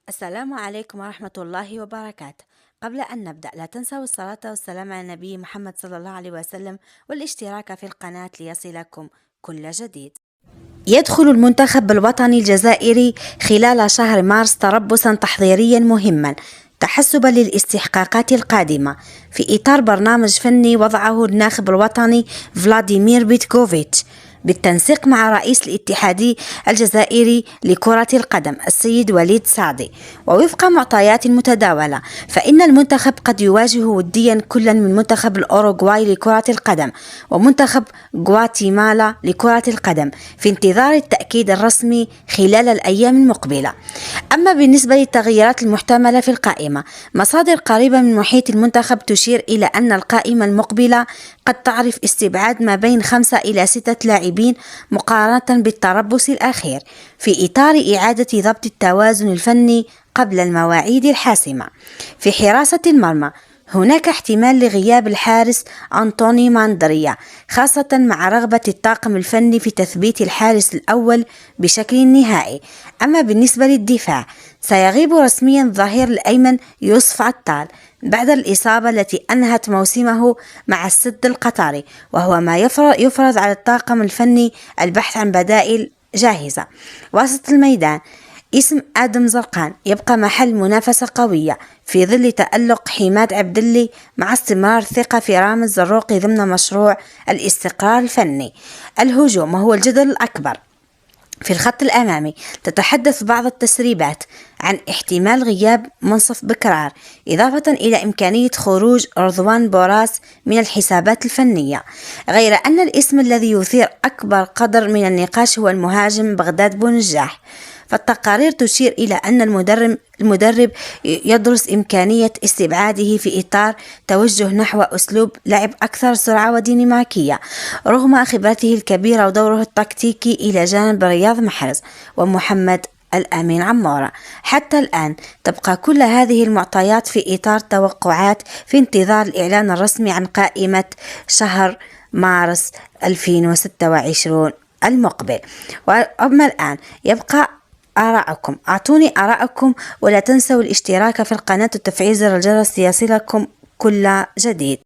السلام عليكم ورحمة الله وبركاته. قبل أن نبدأ لا تنسوا الصلاة والسلام على النبي محمد صلى الله عليه وسلم والاشتراك في القناة ليصلكم كل جديد. يدخل المنتخب الوطني الجزائري خلال شهر مارس تربصا تحضيريا مهما تحسبا للاستحقاقات القادمة في إطار برنامج فني وضعه الناخب الوطني فلاديمير بيتكوفيتش بالتنسيق مع رئيس الاتحاد الجزائري لكرة القدم السيد وليد سعدي. ووفق معطيات متداولة فإن المنتخب قد يواجه وديا كلا من منتخب الأوروغواي لكرة القدم ومنتخب غواتيمالا لكرة القدم في انتظار التأكيد الرسمي خلال الأيام المقبلة. أما بالنسبة للتغييرات المحتملة في القائمة، مصادر قريبة من محيط المنتخب تشير إلى أن القائمة المقبلة قد تعرف استبعاد ما بين 5 إلى 6 لاعبين مقارنة بالتربص الأخير في إطار إعادة ضبط التوازن الفني قبل المواعيد الحاسمة. في حراسة المرمى هناك احتمال لغياب الحارس أنطوني ماندريا، خاصة مع رغبة الطاقم الفني في تثبيت الحارس الأول بشكل نهائي. أما بالنسبة للدفاع سيغيب رسميا الظهير الأيمن يوسف عطال بعد الإصابة التي أنهت موسمه مع السد القطري، وهو ما يفرض على الطاقم الفني البحث عن بدائل جاهزة. وسط الميدان اسم آدم زرقان يبقى محل منافسة قوية في ظل تألق حماد عبدلي مع استمرار الثقة في رامز زروقي ضمن مشروع الاستقرار الفني. الهجوم وهو الجدل الأكبر في الخط الأمامي، تتحدث بعض التسريبات عن احتمال غياب منصف بكرار، إضافة إلى إمكانية خروج رضوان بوراس من الحسابات الفنية. غير أن الاسم الذي يثير أكبر قدر من النقاش هو المهاجم بغداد بونجاح، فالتقارير تشير إلى أن المدرب يدرس إمكانية استبعاده في إطار توجه نحو أسلوب لعب أكثر سرعة وديناميكية رغم خبرته الكبيرة ودوره التكتيكي إلى جانب رياض محرز ومحمد الأمين عمورة. حتى الآن تبقى كل هذه المعطيات في إطار توقعات في انتظار الإعلان الرسمي عن قائمة شهر مارس 2026 المقبل. وأما الآن يبقى آراءكم، أعطوني آراءكم ولا تنسوا الاشتراك في القناة وتفعيل زر الجرس ليصلكم كل جديد.